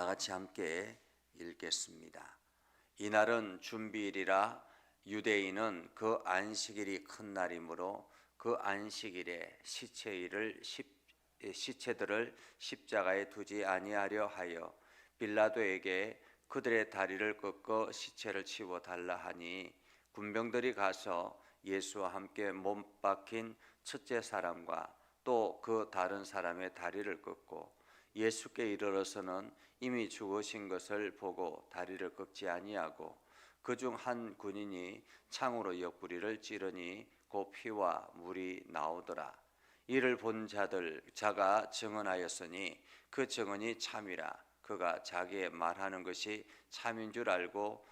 다 같이 함께 읽겠습니다. 이날은 준비일이라 유대인은 그 안식일이 큰 날이므로 그 안식일에 시체들을 십자가에 두지 아니하려 하여 빌라도에게 그들의 다리를 꺾어 시체를 치워 달라 하니 군병들이 가서 예수와 함께 못 박힌 첫째 사람과 또 그 다른 사람의 다리를 꺾고 예수께 이르러서는 이미 죽으신 것을 보고 다리를 꺾지 아니하고 그중 한 군인이 창으로 옆구리를 찌르니 곧 피와 물이 나오더라. 이를 본 자가 증언하였으니 그 증언이 참이라. 그가 자기의 말하는 것이 참인 줄 알고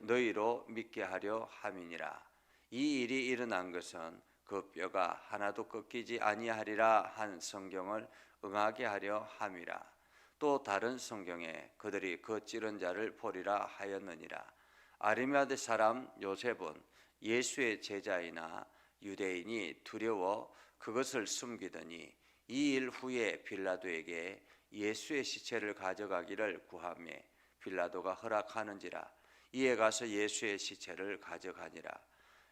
너희로 믿게 하려 함이니라. 이 일이 일어난 것은 그 뼈가 하나도 꺾이지 아니하리라 한 성경을 응하게 하려 함이라. 또 다른 성경에 그들이 그 찌른 자를 보리라 하였느니라. 아리마대 사람 요셉은 예수의 제자이나 유대인이 두려워 그것을 숨기더니 이 일 후에 빌라도에게 예수의 시체를 가져가기를 구하매 빌라도가 허락하는지라. 이에 가서 예수의 시체를 가져가니라.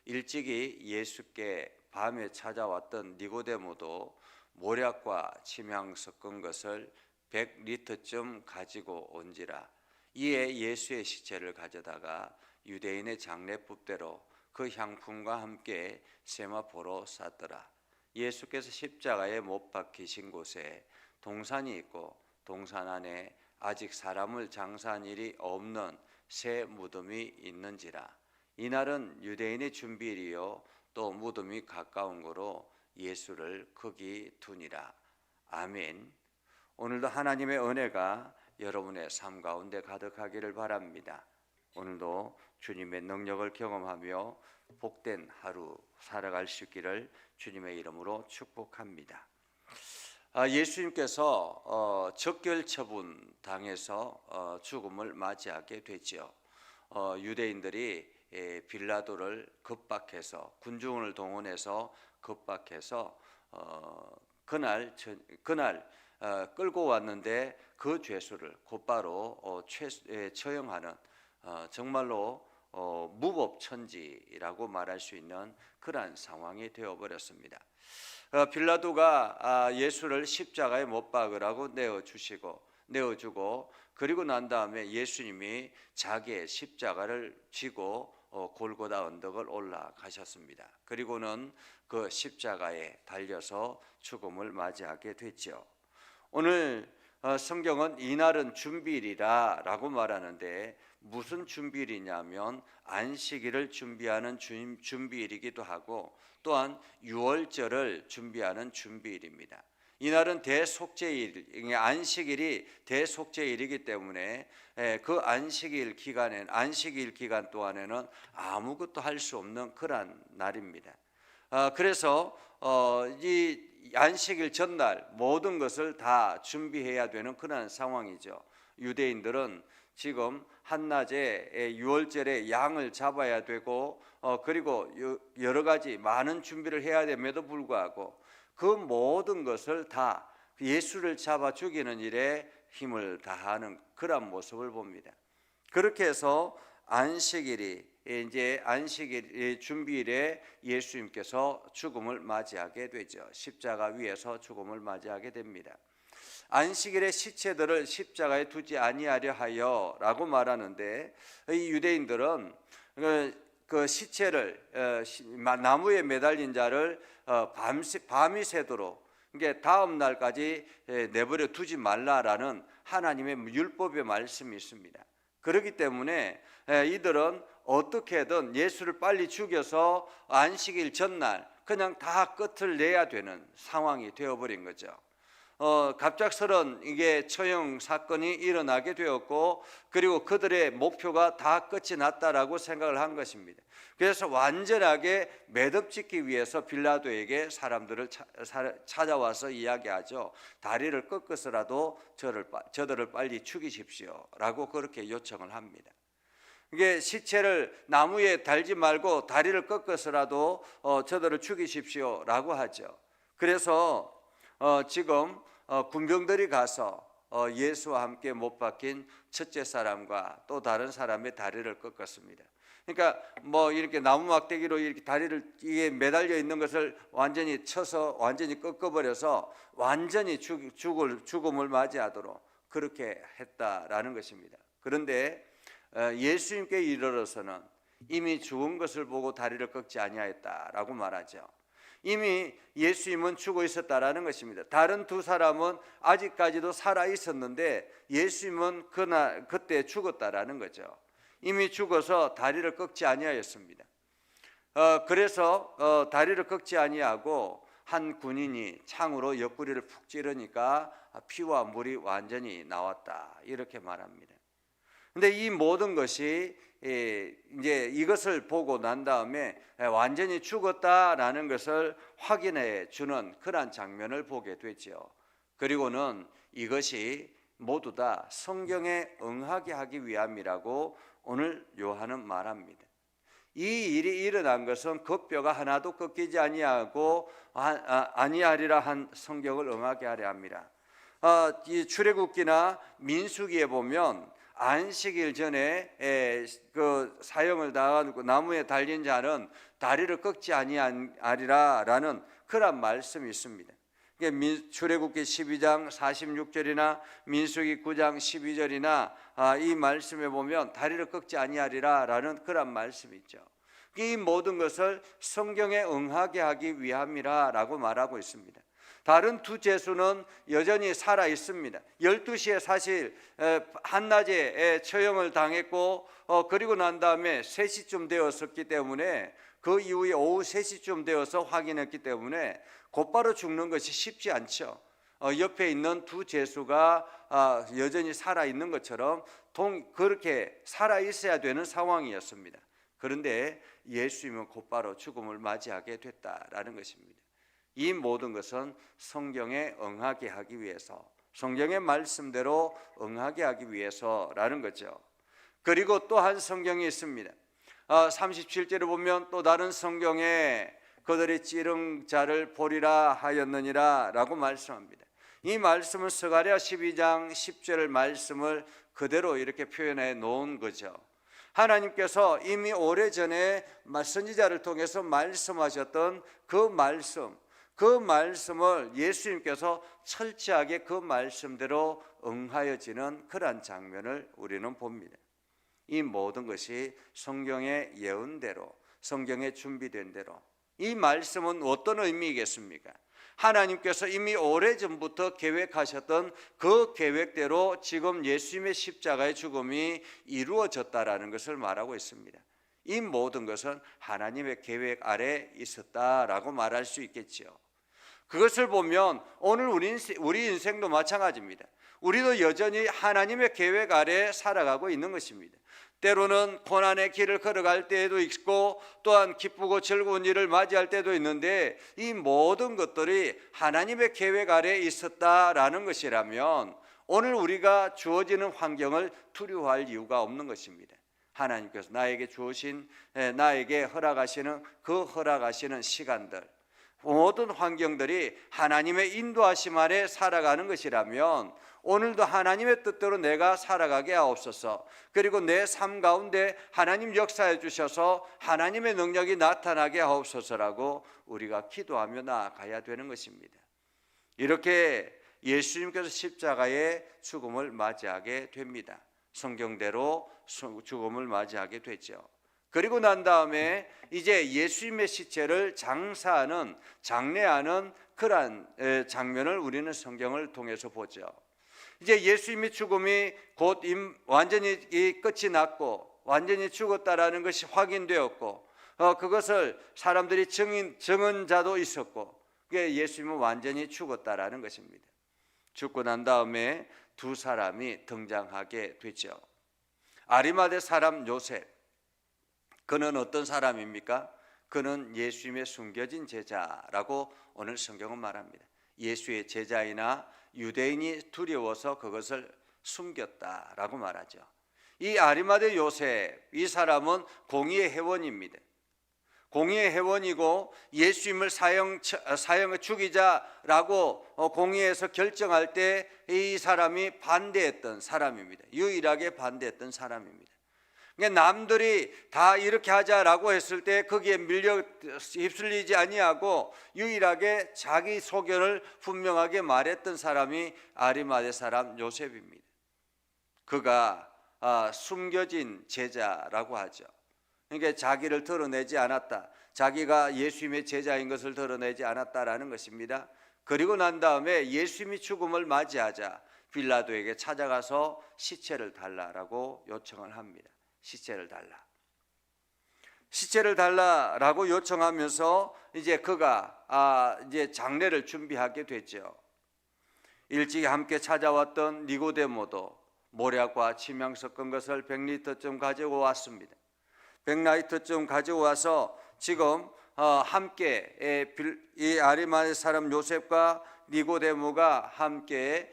일찍이 예수께 밤에 찾아왔던 니고데모도 모략과 침향 섞은 것을 100리터쯤 가지고 온지라. 이에 예수의 시체를 가져다가 유대인의 장례법대로 그 향품과 함께 세마포로 쌌더라. 예수께서 십자가에 못 박히신 곳에 동산이 있고 동산 안에 아직 사람을 장사한 일이 없는 새 무덤이 있는지라. 이날은 유대인의 준비일이요 또 무덤이 가까운 거로 예수를 거기 두니라. 아멘. 오늘도 하나님의 은혜가 여러분의 삶 가운데 가득하기를 바랍니다. 오늘도 주님의 능력을 경험하며 복된 하루 살아갈 수 있기를 주님의 이름으로 축복합니다. 예수님께서 적결처분 당해서 죽음을 맞이하게 되죠. 유대인들이 빌라도를 겁박해서 군중을 동원해서 겁박해서 그날 끌고 왔는데 그 죄수를 곧바로 처형하는 정말로 무법천지라고 말할 수 있는 그러한 상황이 되어버렸습니다. 빌라도가 예수를 십자가에 못 박으라고 내어주고 그리고 난 다음에 예수님이 자기의 십자가를 지고 골고다 언덕을 올라가셨습니다. 그리고는 그 십자가에 달려서 죽음을 맞이하게 됐죠. 오늘 성경은 이날은 준비일이라 라고 말하는데 무슨 준비일이냐면 안식일을 준비하는 준비일이기도 하고 또한 유월절을 준비하는 준비일입니다. 이날은 대속죄일, 안식일이 대속죄일이기 때문에 그 안식일 기간 동안에는 아무것도 할 수 없는 그러한 날입니다. 그래서 이 안식일 전날 모든 것을 다 준비해야 되는 그런 상황이죠. 유대인들은 지금 한낮에 유월절에 양을 잡아야 되고 그리고 여러 가지 많은 준비를 해야 됨에도 불구하고 그 모든 것을 다 예수를 잡아 죽이는 일에 힘을 다하는 그런 모습을 봅니다. 그렇게 해서 안식일 준비일에 예수님께서 죽음을 맞이하게 되죠. 십자가 위에서 죽음을 맞이하게 됩니다. 안식일에 시체들을 십자가에 두지 아니하려 하여라고 말하는데 이 유대인들은 그 시체를 나무에 매달린 자를 밤이 새도록 다음 날까지 내버려 두지 말라라는 하나님의 율법의 말씀이 있습니다. 그렇기 때문에 이들은 어떻게든 예수를 빨리 죽여서 안식일 전날 그냥 다 끝을 내야 되는 상황이 되어버린 거죠. 갑작스런 이게 처형 사건이 일어나게 되었고 그리고 그들의 목표가 다 끝이 났다라고 생각을 한 것입니다. 그래서 완전하게 매듭짓기 위해서 빌라도에게 사람들을 찾아와서 이야기하죠. 다리를 꺾어서라도 저들을 빨리 죽이십시오라고 그렇게 요청을 합니다. 이게 시체를 나무에 달지 말고 다리를 꺾어서라도 저들을 죽이십시오라고 하죠. 그래서 지금 군병들이 가서 예수와 함께 못 박힌 첫째 사람과 또 다른 사람의 다리를 꺾었습니다. 그러니까 뭐 이렇게 나무 막대기로 이렇게 다리를 이게 매달려 있는 것을 완전히 쳐서 완전히 꺾어버려서 완전히 죽음을 맞이하도록 그렇게 했다라는 것입니다. 그런데 예수님께 이르러서는 이미 죽은 것을 보고 다리를 꺾지 아니하였다라고 말하죠. 이미 예수님은 죽어 있었다라는 것입니다. 다른 두 사람은 아직까지도 살아 있었는데 예수님은 그때 죽었다라는 거죠. 이미 죽어서 다리를 꺾지 아니하였습니다. 그래서 다리를 꺾지 아니하고 한 군인이 창으로 옆구리를 푹 찌르니까 피와 물이 완전히 나왔다 이렇게 말합니다. 근데 이 모든 것이 이제 이것을 보고 난 다음에 완전히 죽었다라는 것을 확인해 주는 그런 장면을 보게 되죠. 그리고는 이것이 모두 다 성경에 응하게 하기 위함이라고 오늘 요한은 말합니다. 이 일이 일어난 것은 그 뼈가 하나도 꺾이지 아니하리라 한 성경을 응하게 하려 합니다. 이 출애굽기나 민수기에 보면 안식일 전에 그 사형을 당하고 나무에 달린 자는 다리를 꺾지 아니하리라라는 그런 말씀이 있습니다. 출애굽기 12장 46절이나 민수기 9장 12절이나 이 말씀에 보면 다리를 꺾지 아니하리라라는 그런 말씀이 있죠. 이 모든 것을 성경에 응하게 하기 위함이라라고 말하고 있습니다. 다른 두 제수는 여전히 살아 있습니다. 12시에 사실 한낮에 처형을 당했고 그리고 난 다음에 3시쯤 되었었기 때문에 그 이후에 오후 3시쯤 되어서 확인했기 때문에 곧바로 죽는 것이 쉽지 않죠. 옆에 있는 두 제수가 여전히 살아 있는 것처럼 그렇게 살아 있어야 되는 상황이었습니다. 그런데 예수님은 곧바로 죽음을 맞이하게 됐다라는 것입니다. 이 모든 것은 성경에 응하게 하기 위해서, 성경의 말씀대로 응하게 하기 위해서라는 거죠. 그리고 또 한 성경이 있습니다. 37절에 보면 또 다른 성경에 그들이 찌른 자를 보리라 하였느니라 라고 말씀합니다. 이 말씀은 스가랴 12장 10절 말씀을 그대로 이렇게 표현해 놓은 거죠. 하나님께서 이미 오래전에 선지자를 통해서 말씀하셨던 그 말씀을 예수님께서 철저하게 그 말씀대로 응하여지는 그러한 장면을 우리는 봅니다. 이 모든 것이 성경의 예언대로, 성경에 준비된 대로, 이 말씀은 어떤 의미이겠습니까? 하나님께서 이미 오래전부터 계획하셨던 그 계획대로 지금 예수님의 십자가의 죽음이 이루어졌다라는 것을 말하고 있습니다. 이 모든 것은 하나님의 계획 아래 있었다라고 말할 수 있겠죠. 그것을 보면 오늘 우리 인생도 마찬가지입니다. 우리도 여전히 하나님의 계획 아래 살아가고 있는 것입니다. 때로는 고난의 길을 걸어갈 때에도 있고 또한 기쁘고 즐거운 일을 맞이할 때도 있는데 이 모든 것들이 하나님의 계획 아래에 있었다라는 것이라면 오늘 우리가 주어지는 환경을 두려워할 이유가 없는 것입니다. 하나님께서 나에게 허락하시는 시간들, 모든 환경들이 하나님의 인도하심 아래 살아가는 것이라면 오늘도 하나님의 뜻대로 내가 살아가게 하옵소서. 그리고 내 삶 가운데 하나님 역사해 주셔서 하나님의 능력이 나타나게 하옵소서라고 우리가 기도하며 나아가야 되는 것입니다. 이렇게 예수님께서 십자가의 죽음을 맞이하게 됩니다. 성경대로 죽음을 맞이하게 되죠. 그리고 난 다음에 이제 예수님의 시체를 장례하는 그러한 장면을 우리는 성경을 통해서 보죠. 이제 예수님의 죽음이 곧 완전히 끝이 났고 완전히 죽었다라는 것이 확인되었고 그것을 사람들이 증언 자도 있었고 예수님은 완전히 죽었다라는 것입니다. 죽고 난 다음에 두 사람이 등장하게 되죠. 아리마대 사람 요셉, 그는 어떤 사람입니까? 그는 예수님의 숨겨진 제자라고 오늘 성경은 말합니다. 예수의 제자이나 유대인이 두려워서 그것을 숨겼다라고 말하죠. 이 아리마대 요셉, 이 사람은 공의의 회원입니다. 공의의 회원이고 예수님을 사형 죽이자라고 공의에서 결정할 때 이 사람이 반대했던 사람입니다. 유일하게 반대했던 사람입니다. 그러니까 남들이 다 이렇게 하자라고 했을 때 거기에 밀려 휩쓸리지 아니하고 유일하게 자기 소견을 분명하게 말했던 사람이 아리마대 사람 요셉입니다. 그가 숨겨진 제자라고 하죠. 그러니까 자기를 드러내지 않았다. 자기가 예수님의 제자인 것을 드러내지 않았다라는 것입니다. 그리고 난 다음에 예수님이 죽음을 맞이하자 빌라도에게 찾아가서 시체를 달라라고 요청을 합니다. 시체를 달라라고 요청하면서 이제 그가 이제 장례를 준비하게 됐죠. 일찍이 함께 찾아왔던 니고데모도 모략과 침향 섞은 것을 100리터쯤 가지고 왔습니다. 100리터쯤 가지고 와서 지금 함께 이 아리마대 사람 요셉과 니고데모가 함께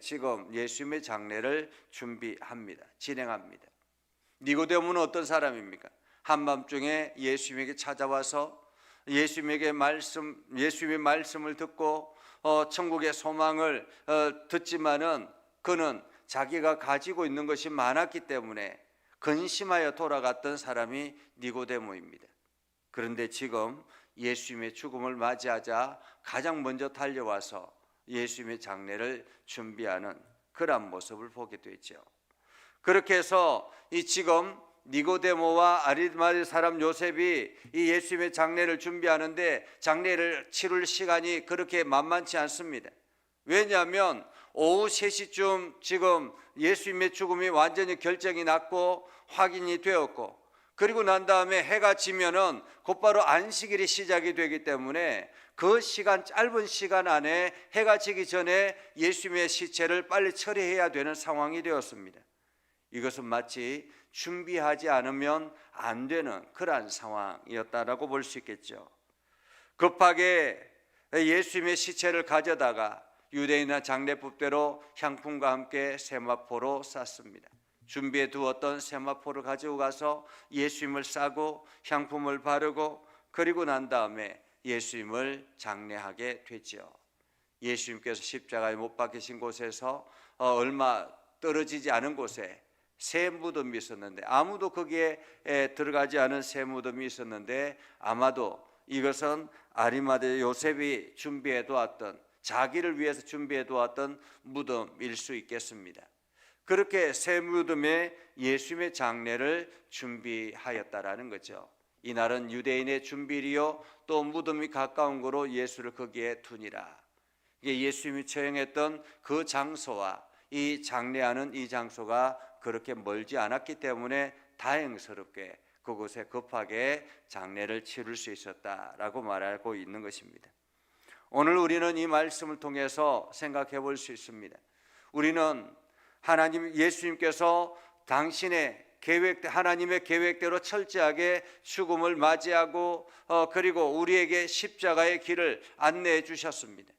지금 예수님의 장례를 준비합니다. 진행합니다. 니고데모는 어떤 사람입니까? 한밤중에 예수님에게 찾아와서 예수님의 말씀을 듣고 천국의 소망을 듣지만은 그는 자기가 가지고 있는 것이 많았기 때문에 근심하여 돌아갔던 사람이 니고데모입니다. 그런데 지금 예수님의 죽음을 맞이하자 가장 먼저 달려와서 예수님의 장례를 준비하는 그런 모습을 보게 되죠. 그렇게 해서 이 지금 니고데모와 아리마대 사람 요셉이 이 예수님의 장례를 준비하는데 장례를 치룰 시간이 그렇게 만만치 않습니다. 왜냐하면 오후 3시쯤 지금 예수님의 죽음이 완전히 결정이 났고 확인이 되었고, 그리고 난 다음에 해가 지면은 곧바로 안식일이 시작이 되기 때문에 그 시간, 짧은 시간 안에 해가 지기 전에 예수님의 시체를 빨리 처리해야 되는 상황이 되었습니다. 이것은 마치 준비하지 않으면 안 되는 그러한 상황이었다라고 볼 수 있겠죠. 급하게 예수님의 시체를 가져다가 유대인의 장례법대로 향품과 함께 세마포로 쌌습니다. 준비해 두었던 세마포를 가지고 가서 예수님을 싸고 향품을 바르고 그리고 난 다음에 예수님을 장례하게 되죠. 예수님께서 십자가에 못 박히신 곳에서 얼마 떨어지지 않은 곳에 새 무덤이 있었는데, 아무도 거기에 들어가지 않은 새 무덤이 있었는데, 아마도 이것은 아리마대 요셉이 준비해 두었던, 자기를 위해서 준비해 두었던 무덤일 수 있겠습니다. 그렇게 새 무덤에 예수님의 장례를 준비하였다라는 거죠. 이날은 유대인의 준비일이요 또 무덤이 가까운 거로 예수를 거기에 두니라. 이게 예수님이 처형했던 그 장소와 이 장례하는 이 장소가 그렇게 멀지 않았기 때문에 다행스럽게 그곳에 급하게 장례를 치를 수 있었다라고 말하고 있는 것입니다. 오늘 우리는 이 말씀을 통해서 생각해 볼 수 있습니다. 우리는 하나님, 예수님께서 당신의 하나님의 계획대로 철저하게 죽음을 맞이하고 그리고 우리에게 십자가의 길을 안내해 주셨습니다.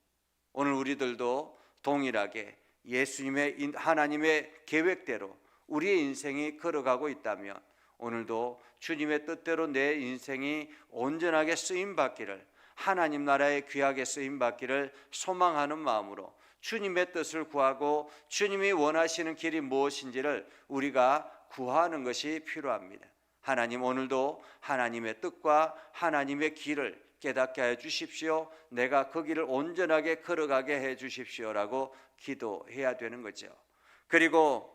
오늘 우리들도 동일하게 예수님의 하나님의 계획대로 우리의 인생이 걸어가고 있다면 오늘도 주님의 뜻대로 내 인생이 온전하게 쓰임받기를, 하나님 나라의 귀하게 쓰임받기를 소망하는 마음으로 주님의 뜻을 구하고 주님이 원하시는 길이 무엇인지를 우리가 구하는 것이 필요합니다. 하나님, 오늘도 하나님의 뜻과 하나님의 길을 깨닫게 해 주십시오. 내가 그 길을 온전하게 걸어가게 해 주십시오라고 기도해야 되는 거죠. 그리고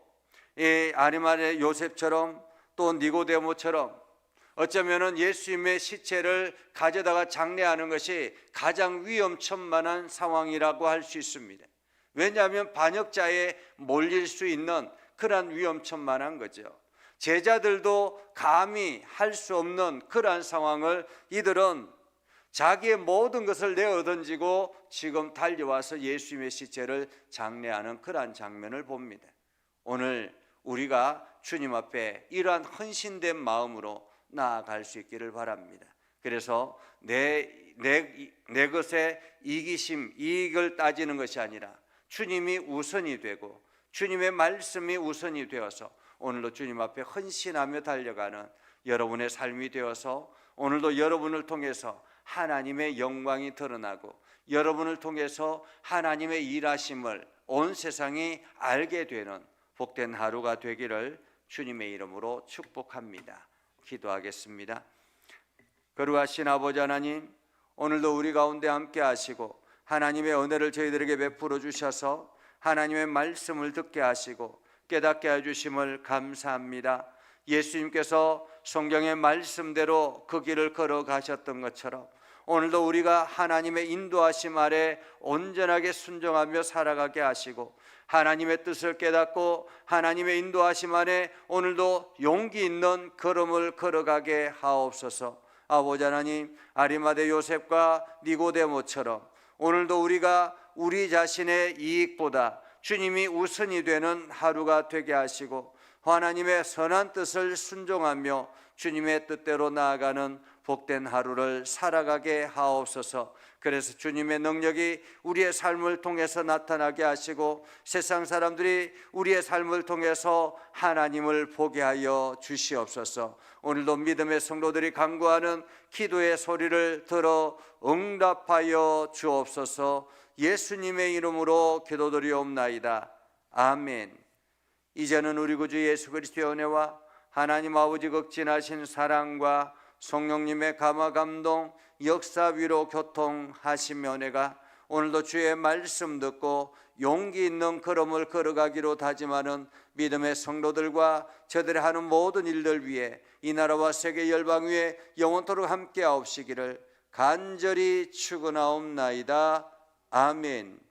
이 아리마대 요셉처럼 또 니고데모처럼 어쩌면은 예수님의 시체를 가져다가 장례하는 것이 가장 위험천만한 상황이라고 할 수 있습니다. 왜냐하면 반역자에 몰릴 수 있는 그러한 위험천만한 거죠. 제자들도 감히 할 수 없는 그러한 상황을 이들은 자기의 모든 것을 내어 던지고 지금 달려와서 예수님의 시체를 장례하는 그러한 장면을 봅니다. 오늘 우리가 주님 앞에 이러한 헌신된 마음으로 나아갈 수 있기를 바랍니다. 그래서 내 것의 이기심, 이익을 따지는 것이 아니라 주님이 우선이 되고 주님의 말씀이 우선이 되어서 오늘도 주님 앞에 헌신하며 달려가는 여러분의 삶이 되어서 오늘도 여러분을 통해서 하나님의 영광이 드러나고 여러분을 통해서 하나님의 일하심을 온 세상이 알게 되는 복된 하루가 되기를 주님의 이름으로 축복합니다. 기도하겠습니다. 거룩하신 아버지 하나님, 오늘도 우리 가운데 함께 하시고 하나님의 은혜를 저희들에게 베풀어 주셔서 하나님의 말씀을 듣게 하시고 깨닫게 해주심을 감사합니다. 예수님께서 성경의 말씀대로 그 길을 걸어가셨던 것처럼 오늘도 우리가 하나님의 인도하심 아래 온전하게 순종하며 살아가게 하시고 하나님의 뜻을 깨닫고 하나님의 인도하심 안에 오늘도 용기 있는 걸음을 걸어가게 하옵소서. 아버지 하나님, 아리마대 요셉과 니고데모처럼 오늘도 우리가 우리 자신의 이익보다 주님이 우선이 되는 하루가 되게 하시고 하나님의 선한 뜻을 순종하며 주님의 뜻대로 나아가는 복된 하루를 살아가게 하옵소서. 그래서 주님의 능력이 우리의 삶을 통해서 나타나게 하시고 세상 사람들이 우리의 삶을 통해서 하나님을 보게 하여 주시옵소서. 오늘도 믿음의 성도들이 간구하는 기도의 소리를 들어 응답하여 주옵소서. 예수님의 이름으로 기도드리옵나이다. 아멘. 이제는 우리 구주 예수 그리스도의 은혜와 하나님 아버지 극진하신 사랑과 성령님의 감화 감동 역사 위로 교통하시며 은혜가 오늘도 주의 말씀 듣고 용기 있는 걸음을 걸어가기로 다짐하는 믿음의 성도들과 저들이 하는 모든 일들 위에 이 나라와 세계 열방 위에 영원토록 함께 하옵시기를 간절히 축원하옵나이다. 아멘.